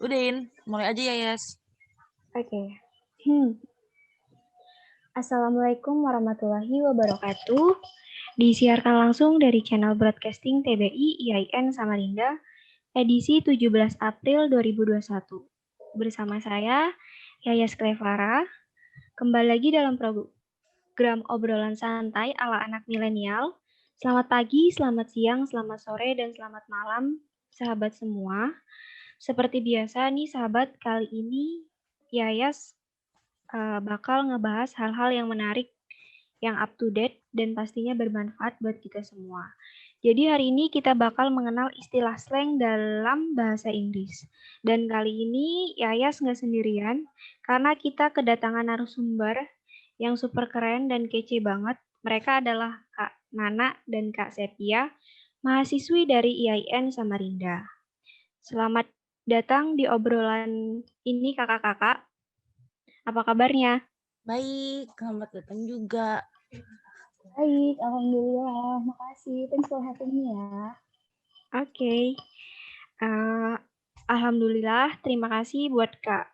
Udin, mulai aja ya, Yes. Oke. Assalamualaikum warahmatullahi wabarakatuh. Disiarkan langsung dari channel broadcasting TBI IAIN Samarinda, edisi 17 April 2021. Bersama saya, Yayas Klevara, kembali lagi dalam program obrolan santai ala anak milenial. Selamat pagi, selamat siang, selamat sore, dan selamat malam, sahabat semua. Seperti biasa nih sahabat, kali ini Yayas bakal ngebahas hal-hal yang menarik, yang up to date, dan pastinya bermanfaat buat kita semua. Jadi hari ini kita bakal mengenal istilah slang dalam bahasa Inggris. Dan kali ini Yayas nggak sendirian, karena kita kedatangan narasumber yang super keren dan kece banget. Mereka adalah Kak Nana dan Kak Sepia, mahasiswi dari IAIN Samarinda. Selamat datang di obrolan ini kakak-kakak. Apa kabarnya? Baik, selamat datang juga. Baik, alhamdulillah. Makasih. Thanks for having me ya. Oke. Alhamdulillah, terima kasih buat Kak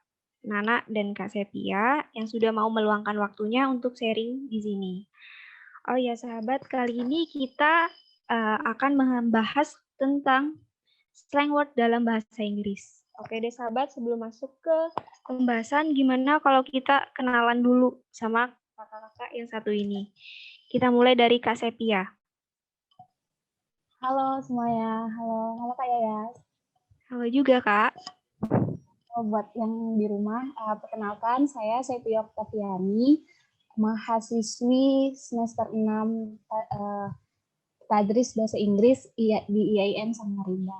Nana dan Kak Sepia yang sudah mau meluangkan waktunya untuk sharing di sini. Oh ya sahabat, kali ini kita akan membahas tentang slang word dalam bahasa Inggris. Oke deh sahabat, sebelum masuk ke pembahasan, gimana kalau kita kenalan dulu sama kakak-kakak yang satu ini. Kita mulai dari Kak Sepia. Halo semuanya, halo Kak Yayas. Halo juga Kak. Buat yang di rumah, perkenalkan saya Sepia Oktaviani, mahasiswi semester 6 Tadris Bahasa Inggris di IAIN Samarinda.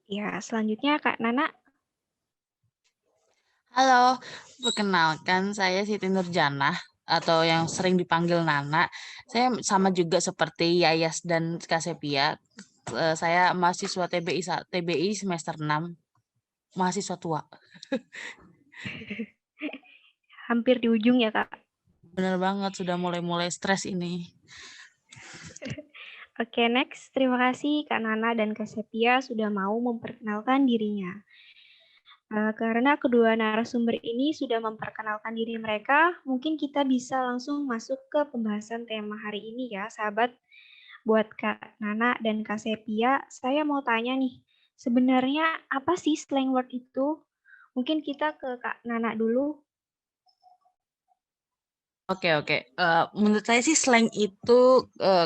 Ya, selanjutnya Kak Nana. Halo, perkenalkan saya Siti Nurjanah atau yang sering dipanggil Nana. Saya sama juga seperti Yayas dan Kasepia. Saya mahasiswa TBI semester 6, mahasiswa tua. Hampir di ujung ya Kak. Bener banget, sudah mulai-mulai stres ini. Oke, next. Terima kasih Kak Nana dan Kak Sepia sudah mau memperkenalkan dirinya. Karena kedua narasumber ini sudah memperkenalkan diri mereka, mungkin kita bisa langsung masuk ke pembahasan tema hari ini ya, sahabat. Buat Kak Nana dan Kak Sepia, saya mau tanya nih, sebenarnya apa sih slang word itu? Mungkin kita ke Kak Nana dulu. Oke. Menurut saya sih slang itu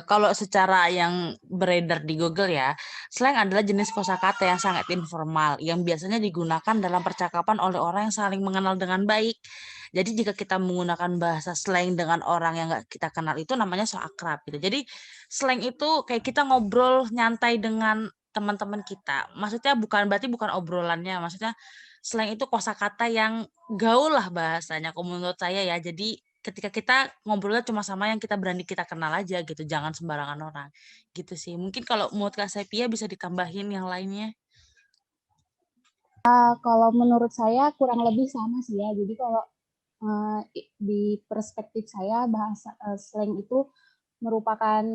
kalau secara yang beredar di Google ya, slang adalah jenis kosakata yang sangat informal yang biasanya digunakan dalam percakapan oleh orang yang saling mengenal dengan baik. Jadi jika kita menggunakan bahasa slang dengan orang yang nggak kita kenal itu namanya so akrab gitu. Jadi slang itu kayak kita ngobrol nyantai dengan teman-teman kita. Maksudnya berarti bukan obrolannya, maksudnya slang itu kosakata yang gaul lah bahasanya menurut saya ya. Jadi ketika kita ngobrolnya cuma sama yang kita berani kita kenal aja gitu, jangan sembarangan orang. Gitu sih. Mungkin kalau menurut Kak Sepia bisa ditambahin yang lainnya. Kalau menurut saya kurang lebih sama sih ya. Jadi kalau di perspektif saya bahasa slang itu merupakan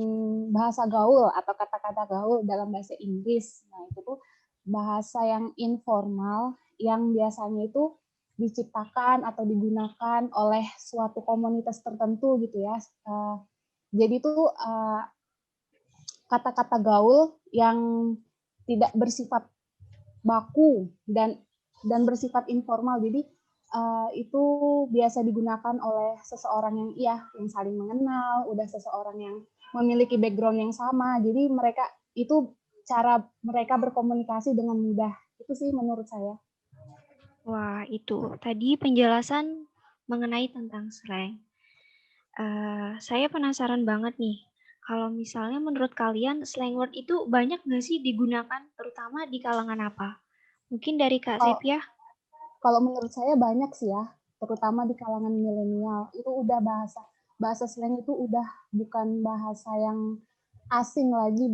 bahasa gaul atau kata-kata gaul dalam bahasa Inggris. Nah, itu tuh bahasa yang informal yang biasanya itu diciptakan atau digunakan oleh suatu komunitas tertentu gitu ya. Jadi itu kata-kata gaul yang tidak bersifat baku dan bersifat informal. Jadi itu biasa digunakan oleh seseorang yang saling mengenal, udah seseorang yang memiliki background yang sama. Jadi mereka itu cara mereka berkomunikasi dengan mudah. Itu sih menurut saya. Wah, itu tadi penjelasan mengenai tentang slang. Saya penasaran banget nih, kalau misalnya menurut kalian slang word itu banyak nggak sih digunakan, terutama di kalangan apa? Mungkin dari Kak Sepia? Kalau menurut saya banyak sih ya, terutama di kalangan milenial. Itu udah bahasa slang itu udah bukan bahasa yang asing lagi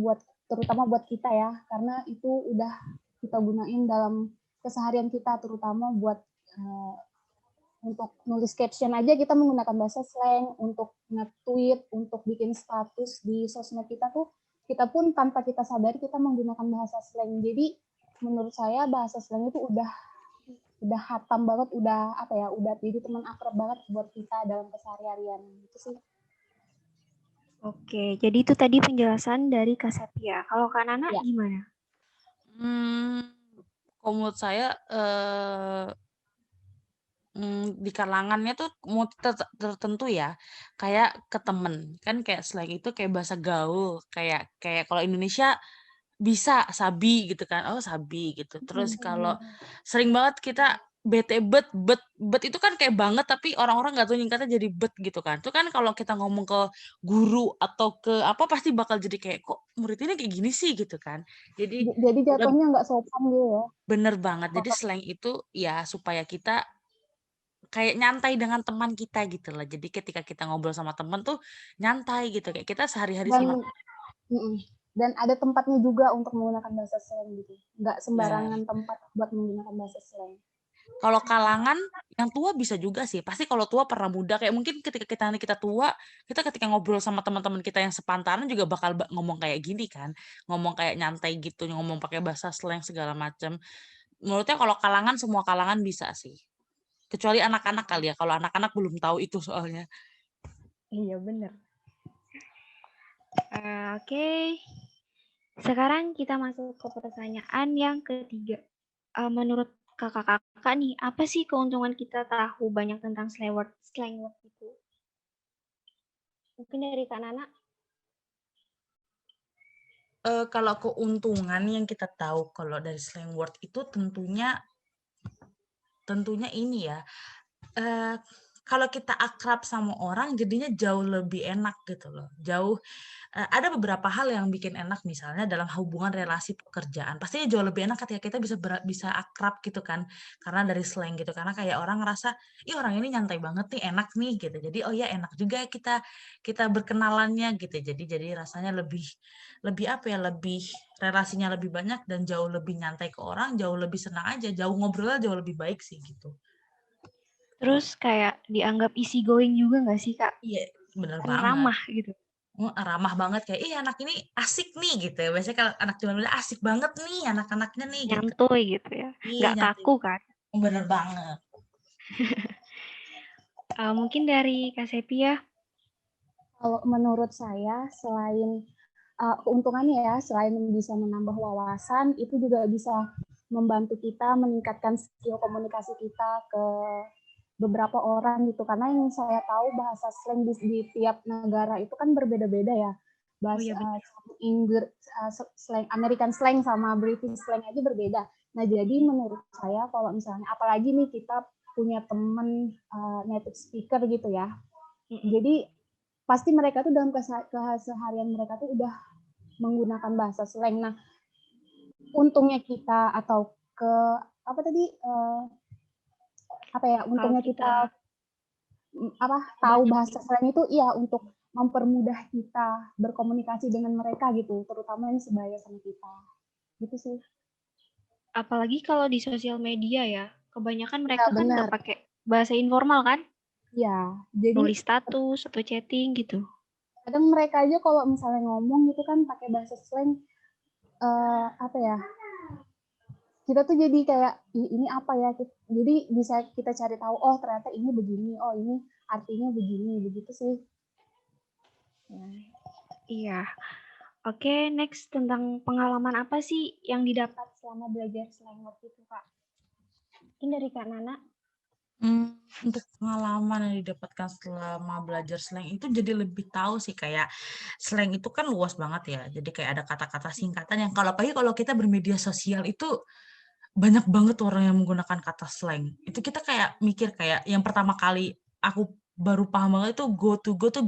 terutama buat kita ya, karena itu udah kita gunain dalam keseharian kita, terutama buat untuk nulis caption aja kita menggunakan bahasa slang, untuk nge-tweet, untuk bikin status di sosmed kita tuh, kita pun tanpa kita sadari kita menggunakan bahasa slang. Jadi menurut saya bahasa slang itu udah hatam banget, udah apa ya, udah jadi teman akrab banget buat kita dalam keseharian gitu sih. Oke, jadi itu tadi penjelasan dari Kak Sepia. Kalau Kak Nana Ya. gimana? Kalau menurut saya di kalangannya tuh tertentu ya, kayak ke temen kan kayak slang itu kayak bahasa gaul, kayak kayak kalau Indonesia bisa sabi gitu kan, oh sabi gitu. Terus kalau sering banget kita bete bet itu kan kayak banget tapi orang-orang nggak tahu nyingkatnya jadi bet gitu kan. Itu kan kalau kita ngomong ke guru atau ke apa pasti bakal jadi kayak kok murid ini kayak gini sih gitu kan. Jadi Jadi jatuhnya nggak sopan gitu ya. bener banget. Jadi slang itu ya supaya kita kayak nyantai dengan teman kita gitu loh. Jadi ketika kita ngobrol sama temen tuh nyantai gitu kayak kita sehari-hari sama Dan ada tempatnya juga untuk menggunakan bahasa slang gitu. Nggak bener. sembarangan tempat buat menggunakan bahasa slang. Kalau kalangan yang tua bisa juga sih. Pasti kalau tua pernah muda kayak mungkin ketika kita tua, kita ketika ngobrol sama teman-teman kita yang sepantaran juga bakal ngomong kayak gini kan. Ngomong kayak nyantai gitu, ngomong pakai bahasa slang segala macam. Menurutnya kalau kalangan semua kalangan bisa sih. Kecuali anak-anak kali ya. Kalau anak-anak belum tahu itu soalnya. Iya bener. Oke, sekarang kita masuk ke pertanyaan yang ketiga. Menurut kakak-kakak nih, apa sih keuntungan kita tahu banyak tentang slang word itu? Mungkin dari Kak Nana. Kalau keuntungan yang kita tahu kalau dari slang word itu tentunya ini ya, kalau kita akrab sama orang jadinya jauh lebih enak gitu loh. Ada beberapa hal yang bikin enak misalnya dalam hubungan relasi pekerjaan. Pastinya jauh lebih enak ketika kita bisa akrab gitu kan. Karena dari slang gitu. Karena kayak orang ngerasa, ih orang ini nyantai banget nih, enak nih gitu. Jadi oh ya enak juga kita berkenalannya gitu. Jadi rasanya lebih apa ya, lebih relasinya lebih banyak dan jauh lebih nyantai ke orang, jauh lebih senang aja, jauh ngobrolnya jauh lebih baik sih gitu. Terus kayak dianggap easy going juga nggak sih Kak? Iya, bener Kan banget. ramah gitu. Ramah banget kayak, ih anak ini asik nih gitu ya. Biasanya kalau anak zaman dulu asik banget nih anak-anaknya nih gitu. Nyantuy gitu ya. Iya Nggak nyantai. kaku kan? Bener banget. Mungkin dari Kak Sepia. Kalau menurut saya, selain keuntungannya ya, selain bisa menambah wawasan, itu juga bisa membantu kita meningkatkan skill komunikasi kita ke beberapa orang gitu. Karena yang saya tahu bahasa slang di tiap negara itu kan berbeda-beda ya. Bahasa Inggris, slang American slang sama British slang aja berbeda. Nah, jadi menurut saya kalau misalnya apalagi nih kita punya teman native speaker gitu ya. Jadi pasti mereka tuh dalam keseharian mereka tuh udah menggunakan bahasa slang. Nah, untungnya kita atau apa tadi apa ya, untungnya kita tahu bahasa slang itu iya untuk mempermudah kita berkomunikasi dengan mereka gitu, terutama yang sebaya sama kita. Gitu sih. Apalagi kalau di sosial media ya, kebanyakan mereka Ya, kan nggak pakai bahasa informal kan? Iya, jadi Nulis status atau chatting gitu. kadang mereka aja kalau misalnya ngomong gitu kan pakai bahasa slang, apa ya, kita tuh jadi kayak ini apa ya, jadi bisa kita cari tahu, oh ternyata ini begini, oh ini artinya begini, begitu sih. Iya. Oke, next tentang pengalaman apa sih yang didapat selama belajar slang word itu Kak? Mungkin dari Kak Nana. Untuk pengalaman yang didapatkan selama belajar slang itu jadi lebih tahu sih kayak slang itu kan luas banget ya. Jadi kayak ada kata-kata singkatan yang kalau kita bermedia sosial itu banyak banget orang yang menggunakan kata slang. Itu kita kayak mikir kayak yang pertama kali aku baru paham banget itu go to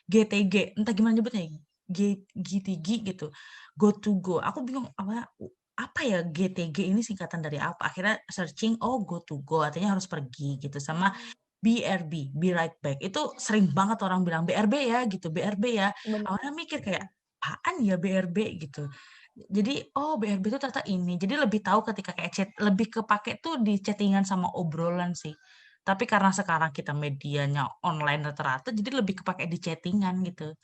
GTG. Entah gimana nyebutnya. GTG gitu. Go to go. Aku bingung apa ya GTG ini singkatan dari apa? Akhirnya searching, oh go to go artinya harus pergi gitu. Sama BRB, be right back. Itu sering banget orang bilang BRB ya gitu, BRB ya. Awalnya mikir kayak apaan ya BRB gitu. Jadi oh BRB itu ternyata ini. Jadi lebih tahu ketika kayak chat, lebih kepake tuh di chattingan sama obrolan sih. Tapi karena sekarang kita medianya online rata-rata, jadi lebih kepake di chattingan gitu.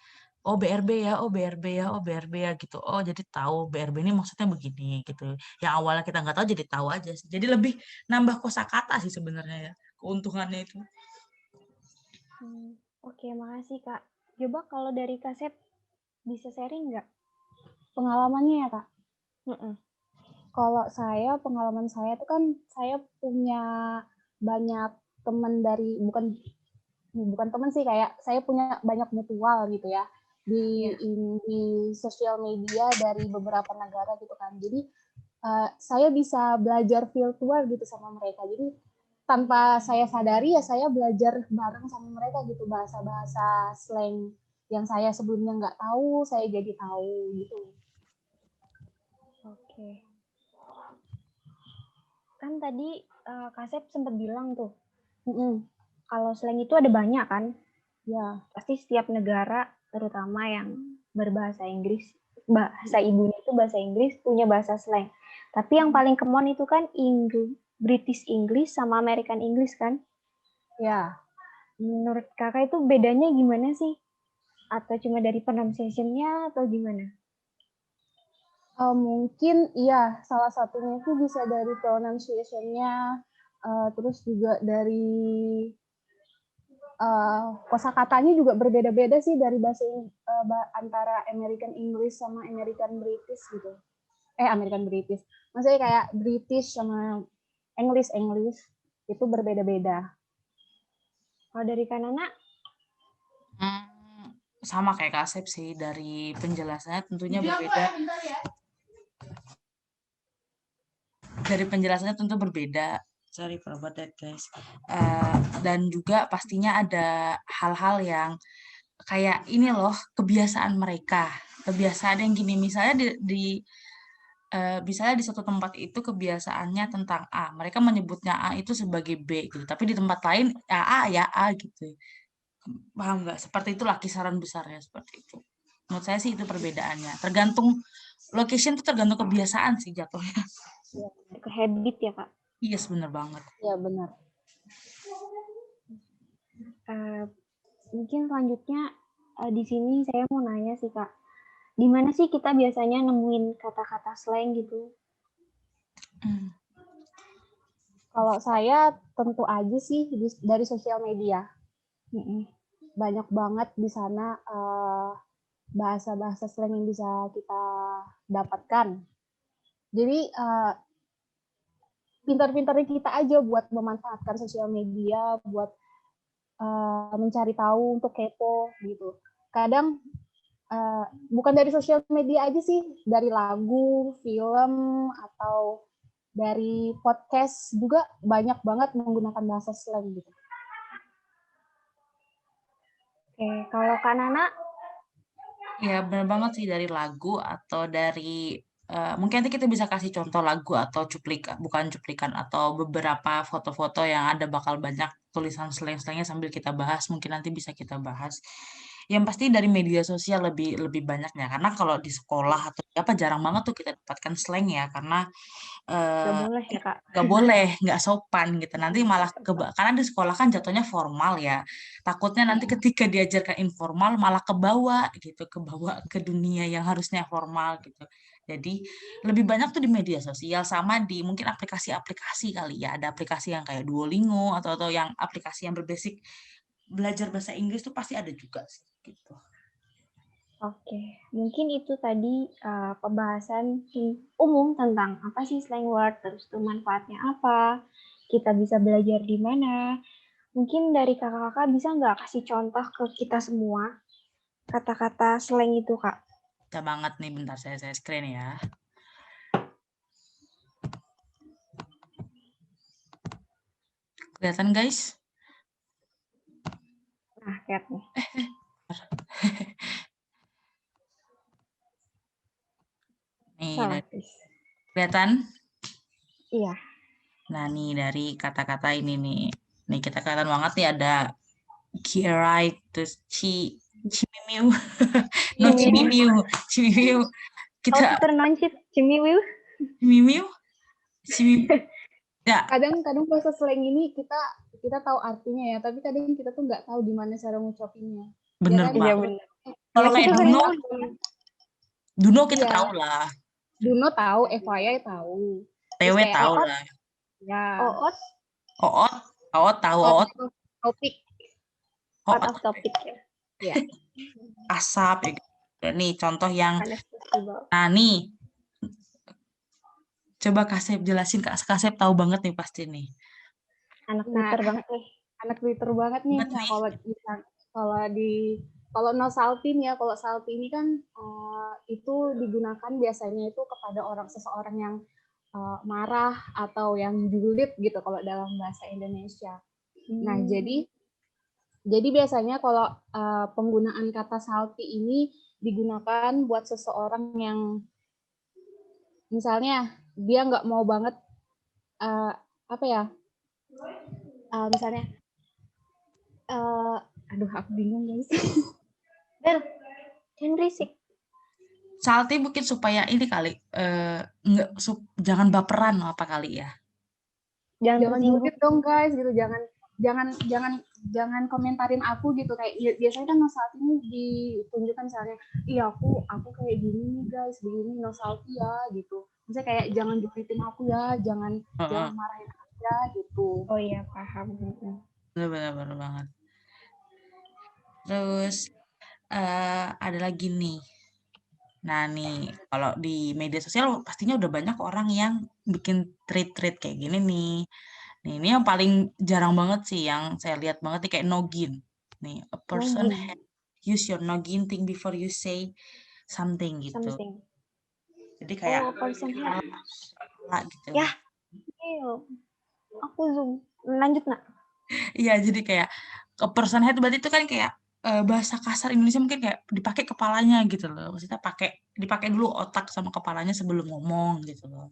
oh BRB ya, oh BRB ya, oh BRB ya gitu. Oh jadi tahu BRB ini maksudnya begini gitu. Yang awalnya kita nggak tahu jadi tahu aja sih. Jadi lebih nambah kosakata sih sebenarnya ya. Keuntungannya itu. Oke, makasih Kak. Coba kalau dari Kasep bisa sharing nggak? Pengalamannya ya Kak. Mm-mm. Kalau saya, pengalaman saya itu kan saya punya banyak teman dari bukan teman sih, kayak saya punya banyak mutual gitu ya di Iya. di sosial media dari beberapa negara gitu kan. Jadi saya bisa belajar virtual gitu sama mereka. Jadi tanpa saya sadari ya saya belajar bareng sama mereka gitu, bahasa-bahasa slang yang saya sebelumnya nggak tahu, saya jadi tahu gitu. Oke. Kan tadi Kasep sempat bilang tuh, kalau slang itu ada banyak kan? Ya, Pasti setiap negara, terutama yang berbahasa Inggris, bahasa ibunya itu bahasa Inggris, punya bahasa slang. Tapi yang paling common itu kan British English sama American English kan? ya. Menurut kakak itu bedanya gimana sih? Atau cuma dari pronunciation-nya atau gimana? Mungkin iya, salah satunya itu bisa dari pronunciation-nya, terus juga dari kosakatanya juga berbeda-beda sih dari antara American English sama American British gitu. American British. Maksudnya kayak British sama English itu berbeda-beda. Kalau dari Kanana, Sama kayak Kasep sih, dari penjelasannya tentunya berbeda. Dari penjelasannya tentu berbeda. Sorry for about that guys. Dan juga pastinya ada hal-hal yang kayak ini loh, kebiasaan mereka. Kebiasaan yang gini, misalnya misalnya di satu tempat itu kebiasaannya tentang A. Mereka menyebutnya A itu sebagai B gitu. Tapi di tempat lain ya A ya A gitu. Paham nggak? Seperti itulah kisaran besarnya seperti itu. Menurut saya sih itu perbedaannya. Tergantung location itu tergantung kebiasaan sih jatuhnya. ke habit ya Kak? Iya, yes, bener banget. Iya benar. Mungkin selanjutnya di sini saya mau nanya sih Kak, di mana sih kita biasanya nemuin kata-kata slang gitu? Kalau saya tentu aja sih dari sosial media. Banyak banget di sana bahasa-bahasa slang yang bisa kita dapatkan. Jadi pintar-pintarnya kita aja buat memanfaatkan sosial media, buat mencari tahu untuk kepo gitu. Kadang bukan dari sosial media aja sih, dari lagu, film, atau dari podcast juga banyak banget menggunakan bahasa slang gitu. Oke, kalau Kak Nana? Ya benar banget sih, dari lagu atau dari mungkin nanti kita bisa kasih contoh lagu atau bukan cuplikan atau beberapa foto-foto yang ada bakal banyak tulisan slang-slangnya sambil kita bahas, mungkin nanti bisa kita bahas. Yang pasti dari media sosial lebih lebih banyaknya, karena kalau di sekolah atau apa jarang banget tuh kita dapatkan slang ya, karena Gak boleh ya Kak? nggak boleh, nggak sopan gitu. Nanti malah karena di sekolah kan jatuhnya formal ya. Takutnya nanti ketika diajarkan informal malah kebawa gitu, kebawa ke dunia yang harusnya formal gitu. Jadi lebih banyak tuh di media sosial sama di mungkin aplikasi-aplikasi kali ya. Ada aplikasi yang kayak Duolingo atau yang aplikasi yang berbasic belajar bahasa Inggris tuh pasti ada juga sih gitu. Oke, mungkin itu tadi pembahasan umum tentang apa sih slang word, terus tuh manfaatnya apa, kita bisa belajar di mana. Mungkin dari kakak-kakak bisa nggak kasih contoh ke kita semua kata-kata slang itu, Kak? Bisa banget nih, bentar saya screen ya. Kelihatan guys? Nah, lihat nih. Nih, kelihatan? Iya. Nah, nih dari kata-kata ini nih. Nih kita kelihatan banget nih ada Kirai, terus Cimimiu. No, Cimimiu. Cimimiu. How Kita to pronounce it, Cimiwiu? Cimimiu. Cimimiu. Ya, Kadang bahasa slang ini kita tahu artinya ya, tapi kadang kita tuh nggak tahu di mana cara ngucapinnya. Ya bener kan? Iya banget. benar. Kalau Ya, kayak kita Duno, sering Kita Iya, tahu lah. Duno tahu, FYI tahu. Terus TW kayak tahu Oot, lah. ya, Oot, Oot, Oot tahu out Oot. of topic. out Oot of topic ya. Ya. asap ya. Dan nih contoh yang, Panas festival. nah nih, coba Kasep jelasin, Kasep tahu banget nih pasti nih. Anak Nah, Twitter banget nih. anak Twitter banget nih. Banget Nah, nih. kalau no saltin ya, kalau salty ini kan itu digunakan biasanya itu kepada seseorang yang marah atau yang julid gitu kalau dalam bahasa Indonesia. Nah, jadi biasanya kalau penggunaan kata salty ini digunakan buat seseorang yang misalnya dia nggak mau banget misalnya aduh aku bingung guys. Bel, jangan berisik. Salty mungkin supaya ini kali, jangan baperan apa kali ya. Jangan tersinggung. julid dong guys gitu, jangan komentarin aku gitu, kayak biasanya kan nostalgia ini ditunjukkan misalnya iya aku kayak gini nih guys, begini nostalgia ya gitu, misalnya kayak jangan julidin aku ya, jangan marahin aku ya gitu. Oh iya, paham. Benar banget. Terus ada lagi nih. Nah nih, kalau di media sosial pastinya udah banyak orang yang bikin tweet kayak gini nih. Nih, ini yang paling jarang banget sih, yang saya lihat banget nih kayak noggin. Nih, a person use your noggin think before you say something gitu. Something. Jadi kayak person have. gitu. Ya, aku zoom. Lanjut nak. Iya, jadi kayak a person head berarti itu kan kayak bahasa kasar Indonesia mungkin kayak dipakai kepalanya gitu loh. Maksudnya dipakai dulu otak sama kepalanya sebelum ngomong gitu loh.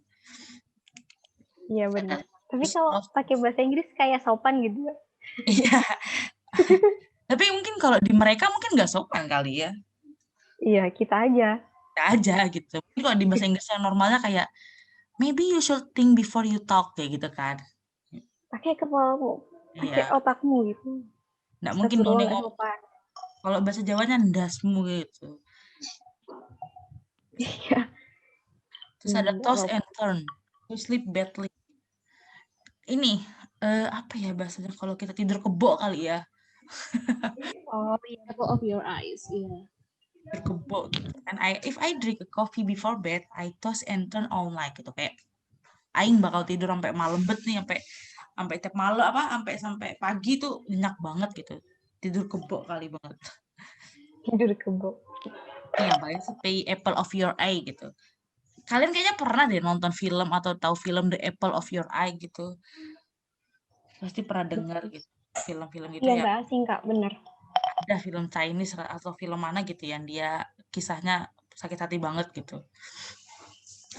Iya benar. Tapi Terus kalau pakai bahasa Inggris kayak sopan gitu. iya. Tapi mungkin kalau di mereka mungkin nggak sopan kali ya. Iya, kita aja. Kita aja gitu. Mungkin kalau di bahasa Inggris yang normalnya kayak maybe you should think before you talk kayak gitu kan. Pakai kepalamu, pakai Iya. otakmu gitu. Nggak mungkin dong dia Astagfirullah, nggak ngomong. sopan. Kalau bahasa Jawanya ndasmu gitu. Iya. Terus ada toss and turn. To sleep badly. Ini apa ya bahasanya kalau kita tidur kebo kali ya. Oh iya. Apple of your eyes, iya. Tidur kebo gitu. And if I drink a coffee before bed, I toss and turn all night gitu, kayak aing bakal tidur sampai malam bet nih, sampai tiap malam sampai pagi tuh nyenyak banget gitu. Tidur kebo kali banget. Tidur kebo. Ini yang paling sih pay apple of your eye gitu. Kalian kayaknya pernah deh nonton film atau tahu film The Apple of Your Eye gitu. Pasti pernah dengar gitu. Film-film gitu Iya, ya. nggak asing, Kak. Bener. Ada film Chinese atau film mana gitu yang dia kisahnya sakit hati banget gitu.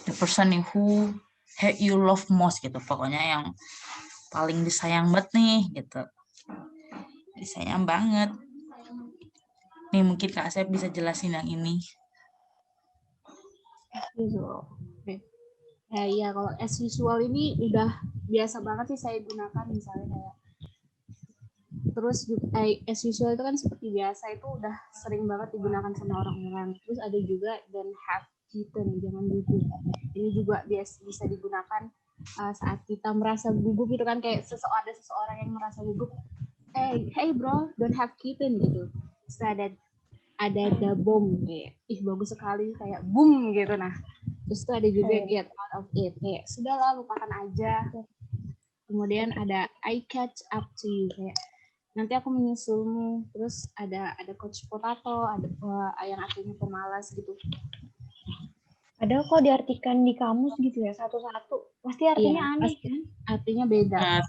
The person who you love most gitu. Pokoknya yang paling disayang banget nih gitu. Disayang banget. Nih mungkin Kak Asep bisa jelasin yang ini. Ya iya, kalau as usual ini udah biasa banget sih saya gunakan, misalnya kayak terus as usual itu kan seperti biasa, itu udah sering banget digunakan sama orang-orang. Terus ada juga don't have eaten, jangan gugup. Ini juga bisa digunakan saat kita merasa gugup gitu kan, kayak ada seseorang yang merasa gugup, hey bro, don't have eaten gitu. Terus ada the bomb, kayak ih bagus sekali, kayak boom gitu. Nah terus itu ada juga get out of it, kayak sudahlah lupakan aja. Kemudian ada I catch up to you, kayak nanti aku menyusulmu. Terus ada coach potato, ada yang artinya pemalas gitu. Padahal kok diartikan di kamus gitu ya satu-satu, pasti artinya aneh kan? Artinya beda.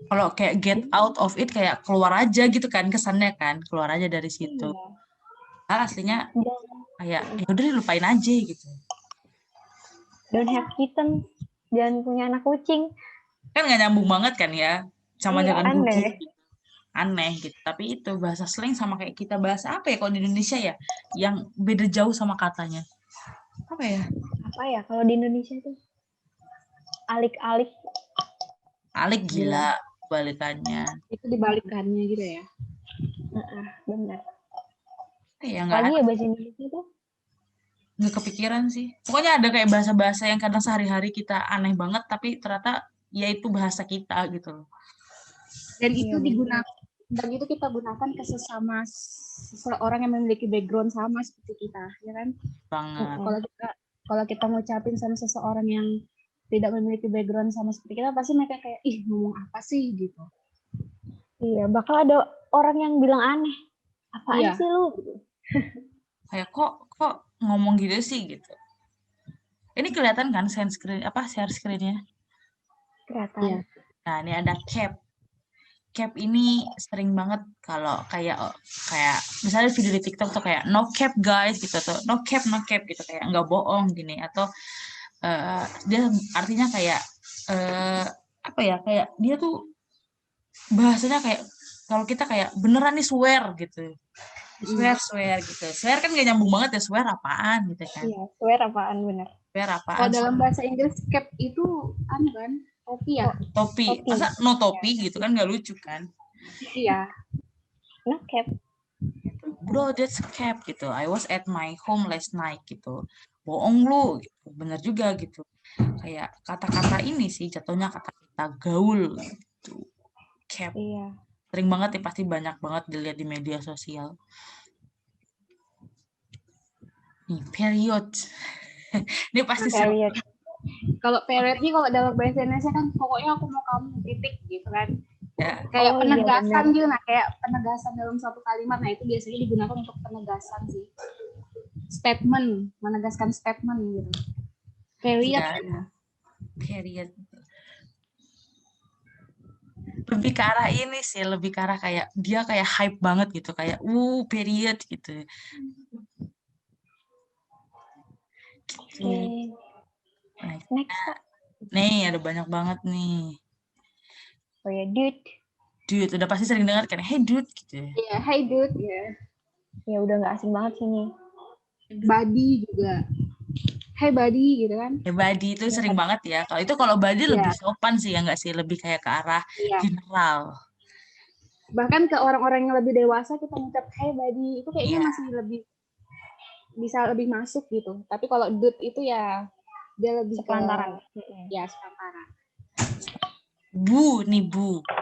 Kalau kayak get out of it kayak keluar aja gitu kan, kesannya kan keluar aja dari situ. Aslinya kayak ya udah lupain aja gitu. Don't have kitten, jangan punya anak kucing. Kan nggak nyambung banget kan ya, sama jangan aneh. gugup. Aneh gitu. Tapi itu bahasa slang sama kayak kita bahasa apa ya kalau di Indonesia ya, yang beda jauh sama katanya. Apa ya kalau di Indonesia tuh alik-alik. Alik gila balikannya. Itu dibalikannya gitu ya. Benar. Ya nggak Apalagi ya bahasa Inggrisnya tuh. nggak kepikiran sih. Pokoknya ada kayak bahasa-bahasa yang kadang sehari-hari kita aneh banget, tapi ternyata ya itu bahasa kita gitu loh. Dan Iya, itu bener. digunakan, dan itu kita gunakan ke sesama seseorang yang memiliki background sama seperti kita, ya kan? Banget. Kalau kita ngucapin sama seseorang yang tidak memiliki background sama seperti kita, pasti mereka kayak, ih ngomong apa sih gitu. Iya, bakal ada orang yang bilang aneh. Apaan Iya. sih lu? Kayak kok ngomong gitu sih gitu. Ini kelihatan kan share screen-nya? Kelihatan. Iya. Nah, ini ada cap. Cap ini sering banget kalau kayak misalnya video di TikTok tuh kayak no cap guys gitu tuh. No cap gitu kayak nggak bohong gini atau dia artinya kayak apa ya? Kayak dia tuh bahasanya kayak kalau kita kayak beneran nih swear gitu. Swear gitu. Swear kan gak nyambung banget ya, swear apaan gitu kan. Iya, swear apaan bener. Swear apaan Kalau sih? dalam bahasa Inggris cap itu kan topi ya. Topi. Topi. Masa no topi gitu kan gak lucu kan. Iya. No cap. Bro, that's cap gitu. I was at my home last night gitu. Bohong lu gitu. Bener juga gitu. Kayak kata-kata ini sih jatuhnya kata-kata gaul gitu. Cap. Iya. Sering banget ya, pasti banyak banget dilihat di media sosial. Nih, period. Ini pasti sering. Period. Kalau period nih kalau dalam bahasa Indonesia kan pokoknya aku mau kamu titik gitu kan. Ya. Kayak Oh, iya, penegasan benar. gitu, nah kayak penegasan dalam satu kalimat. Nah itu biasanya digunakan untuk penegasan sih. Statement, menegaskan statement gitu. Period. Ya. Period. Lebih ke arah ini sih, lebih ke arah kayak dia kayak hype banget gitu, kayak period gitu. Oke. Nah, Next, Kak. nih ada banyak banget nih. Oh ya, dude. Dude, udah pasti sering dengar kan, hey dude gitu. Iya, hey dude, ya. Ya udah nggak asing banget sini. Buddy juga. Hey buddy gitu kan. Hey buddy itu sering banget ya. Kalau buddy Iya. lebih sopan sih ya nggak sih, lebih kayak ke arah Iya. general. Bahkan ke orang-orang yang lebih dewasa kita ngucap hey buddy itu kayaknya Iya. masih bisa lebih masuk gitu. Tapi kalau dude itu ya dia lebih Sepantaran. Ya sepantaran. Bu,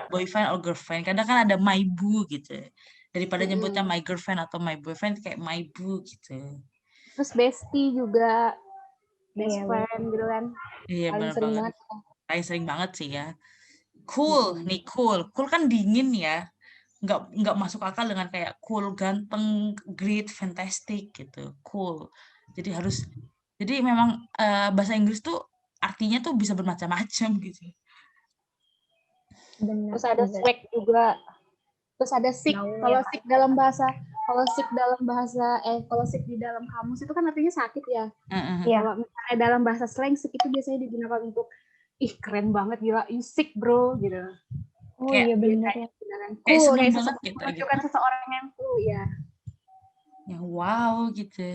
boyfriend or girlfriend. Kadang kan ada my boo gitu. Daripada nyebutnya my girlfriend atau my boyfriend kayak my boo gitu. Terus bestie juga, best Iya, friend gitu kan. Iya Paling benar sering banget. banget. Paling sering banget sih ya. Cool, nih cool. Cool kan dingin ya. Nggak masuk akal dengan kayak cool, ganteng, great, fantastic gitu. Cool. Jadi memang bahasa Inggris tuh artinya tuh bisa bermacam-macam gitu. Benar. Terus ada swag juga. Terus ada sick. Kalau sick dalam bahasa kalau sick di dalam kamus itu kan artinya sakit ya. Iya. Kalau misalnya dalam bahasa slang sick itu biasanya digunakan untuk ih keren banget gila, you sick bro gitu. Oh Kayak- iya benar ya. Kayak Cool, seneng kayak banget gitu. menunjukkan seseorang yang cool ya. Ya wow gitu.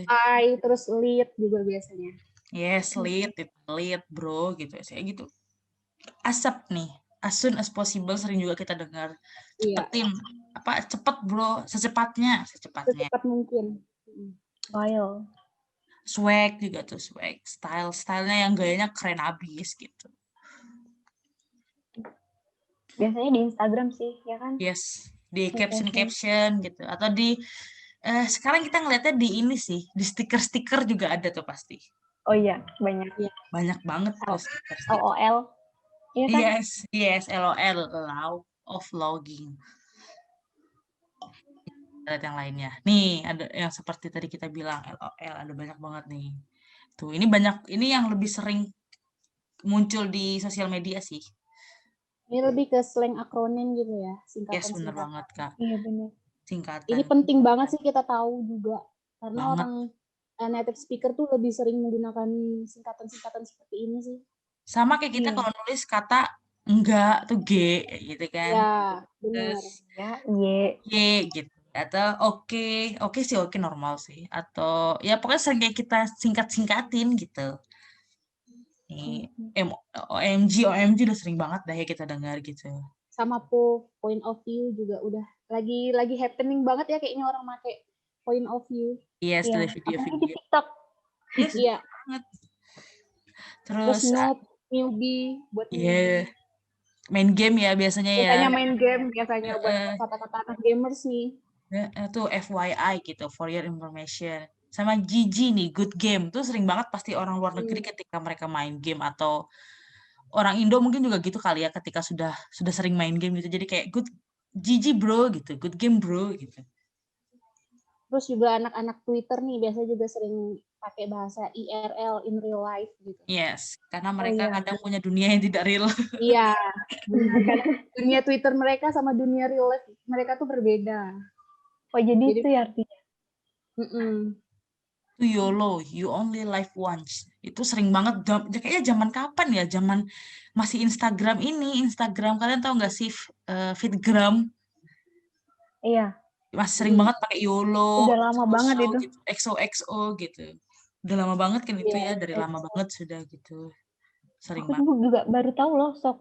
Terus lead juga biasanya. Yes, lead bro gitu. Saya gitu. Asap nih. As soon as possible sering juga kita dengar. Cepetin. Cepet bro. Secepatnya. Secepat mungkin. Loyal. Swag juga tuh, swag. Stylenya yang gayanya keren abis gitu. Biasanya di Instagram sih, ya kan? Yes, di caption gitu. Atau di sekarang kita ngeliatnya di ini sih, di stiker-stiker juga ada tuh pasti. Oh iya, banyak. Banyak banget tuh stiker-stiker. LOL. Iya kan? Yes, LOL, allow of logging. Lihat yang lainnya. Nih, ada yang seperti tadi kita bilang LOL, ada banyak banget nih. Tuh, ini yang lebih sering muncul di sosial media sih. Ini lebih ke slang akronim gitu ya, singkatan. Yes, bener banget, Kak. Iya benar. Singkatan. Ini penting banget sih kita tahu juga. Karena Banget. orang native speaker tuh lebih sering menggunakan singkatan-singkatan seperti ini sih. Sama kayak kita kalau nulis kata enggak tuh G gitu kan. Ya, benar. Terus Ya, Y gitu. Atau oke sih, oke normal sih. Atau ya pokoknya sering kayak kita singkat-singkatin gitu. Nih, OMG udah sering banget dah ya kita dengar gitu. Sama point of view juga udah lagi happening banget ya kayaknya orang pakai point of view. Yes, Iya, dari apalagi di video-video. TikTok. Yes, Iya. banget. Terus Terus, noob, newbie, buat iya, newbie. main game ya biasanya ya. Biasanya main game, biasanya buat Heeh. kata-kata anak gamers nih. Tuh FYI gitu, for your information. Sama GG nih, good game. Tuh sering banget pasti orang luar negeri ketika mereka main game, atau orang Indo mungkin juga gitu kali ya, ketika sudah sering main game gitu. Jadi kayak good GG bro gitu, good game bro gitu. Terus juga anak-anak Twitter nih biasanya juga sering pakai bahasa IRL, in real life gitu. Yes, karena Oh mereka iya. kadang punya dunia yang tidak real. Iya, benar kan. Dunia Twitter mereka sama dunia real life mereka tuh berbeda. Oh jadi Jadi, itu ya artinya. Itu YOLO, you only live once. Itu sering banget, kayaknya zaman kapan ya? Zaman masih Instagram ini, Instagram kalian tahu nggak sih Fitgram? Iya, Masih sering banget pakai YOLO, udah lama banget so, itu. gitu, XOXO gitu. Udah lama banget kan itu Iya, ya, dari lama banget sudah gitu. Sering Aku banget. juga baru tahu loh sok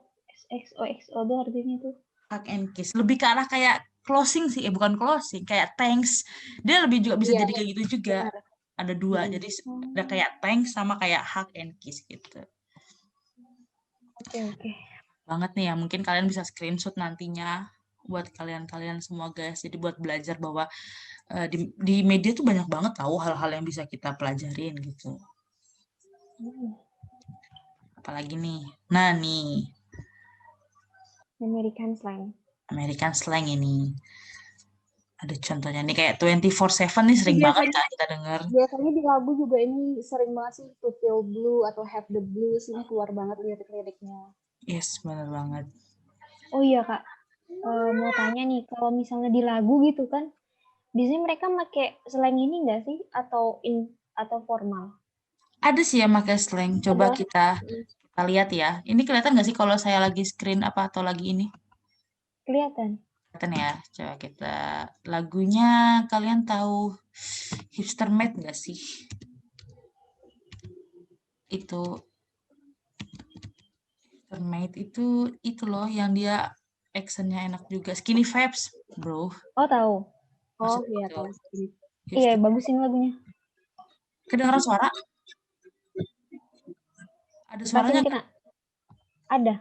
XOXO itu artinya tuh. Hug and kiss. Lebih ke arah kayak closing sih, bukan closing, kayak thanks. Dia lebih juga bisa iya, jadi kayak gitu juga. benar. Ada dua, jadi ada kayak thanks sama kayak hug and kiss gitu. Oke. Banget nih ya, mungkin kalian bisa screenshot nantinya buat kalian semua guys. Jadi buat belajar bahwa di media tuh banyak banget tahu hal-hal yang bisa kita pelajarin gitu. Apalagi nih. Nah nih, American slang. American slang ini. Ada contohnya nih kayak 24/7 nih sering banget kan kita dengar. Biasanya di lagu juga ini sering banget sih to feel blue atau have the blues, ini keluar banget lirik-liriknya. Yes, benar banget. Oh iya Kak, mau tanya nih, kalau misalnya di lagu gitu kan, biasanya mereka pakai slang ini nggak sih? Atau formal? Ada sih yang pakai slang. Coba Ada. kita lihat ya. Ini kelihatan nggak sih kalau saya lagi screen apa atau lagi ini? Kelihatan. Kelihatan ya. Coba kita lagunya, kalian tahu Hipster Mate nggak sih? Itu Hipster Mate itu loh yang dia actionnya enak juga. Skinny Vibes, bro. Oh tahu. Oh Maksudnya iya, itu. tahu. Iya, Hipster. bagusin lagunya. Kedengaran suara? Ada suaranya Makin nggak? kena. Ada.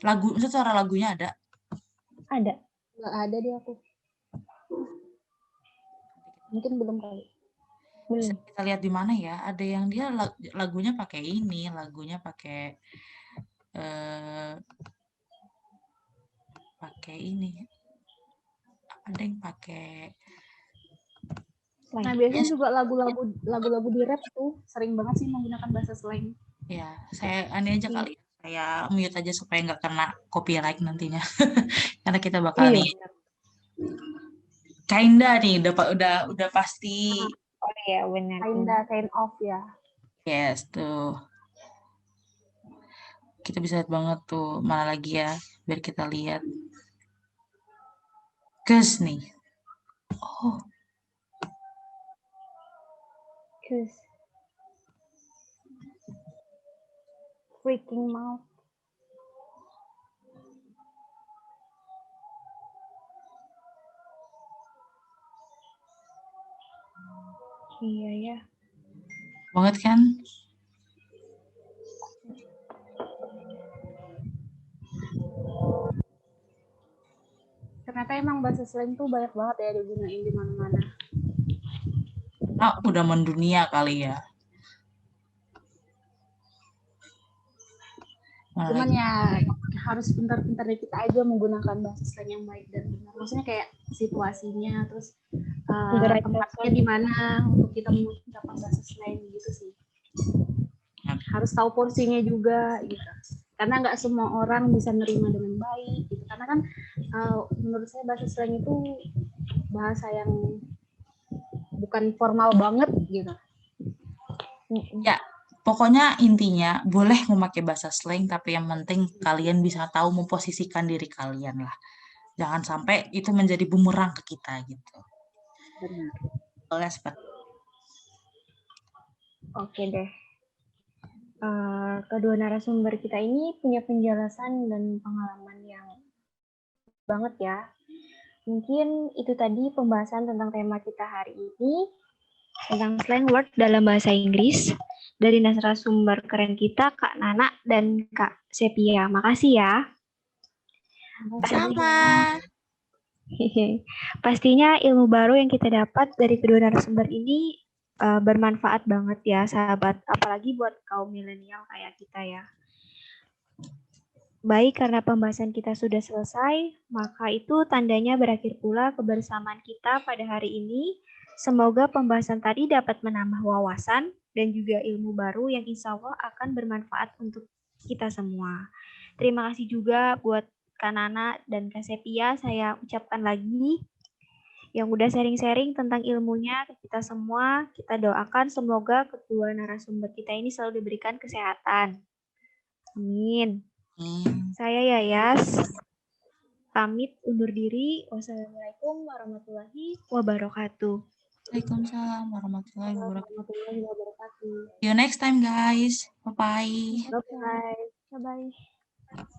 Maksudnya suara lagunya ada? Ada. Nggak ada di aku. Mungkin belum kali. Bisa kita lihat di mana ya? Ada yang dia lagunya pakai ini, lagunya pakai ini. Ada yang pakai. Nah, biasanya juga lagu-lagu di rap tuh sering banget sih menggunakan bahasa slang. Ya, saya aneh aja kali. Saya mute aja supaya nggak kena copyright nantinya. Karena kita bakal nih. Kinda nih, udah pasti. Oh iya, benar. Kind of ya. Yes, tuh. Kita bisa lihat banget tuh. Mana lagi ya? Biar kita lihat. Kes nih. Oh. Kes. Freaking mouth. Iya ya. Banget kan? Ternyata emang bahasa slang tuh banyak banget ya digunain di mana-mana. Nah, udah mendunia kali ya. Cuman ya harus pintar-pintar kita aja menggunakan bahasa slang yang baik dan benar. Maksudnya kayak situasinya, terus tempatnya di mana untuk kita menggunakan bahasa slang gitu sih. Harus tahu porsinya juga gitu. Karena nggak semua orang bisa nerima dengan baik gitu. Karena kan menurut saya bahasa slang itu bahasa yang bukan formal banget gitu. Ya, pokoknya intinya boleh memakai bahasa slang, tapi yang penting kalian bisa tahu memposisikan diri kalian lah. Jangan sampai itu menjadi bumerang ke kita gitu. Benar. Oke deh. Kedua narasumber kita ini punya penjelasan dan pengalaman yang banget ya. Mungkin itu tadi pembahasan tentang tema kita hari ini, tentang slang word dalam bahasa Inggris, dari narasumber keren kita, Kak Nana dan Kak Sepia. Makasih ya. Sama. Pastinya ilmu baru yang kita dapat dari kedua narasumber ini bermanfaat banget ya, sahabat. Apalagi buat kaum milenial kayak kita ya. Baik, karena pembahasan kita sudah selesai, maka itu tandanya berakhir pula kebersamaan kita pada hari ini. Semoga pembahasan tadi dapat menambah wawasan dan juga ilmu baru yang insya Allah akan bermanfaat untuk kita semua. Terima kasih juga buat Kak Nana dan Kak Sepia, saya ucapkan lagi yang udah sharing-sharing tentang ilmunya ke kita semua. Kita doakan semoga kedua narasumber kita ini selalu diberikan kesehatan. Amin. Saya Yayas, pamit undur diri. Wassalamualaikum warahmatullahi wabarakatuh. Waalaikumsalam warahmatullahi wabarakatuh. Warahmatullahi wabarakatuh. See you next time, guys. Bye-bye. Bye-bye. Bye-bye.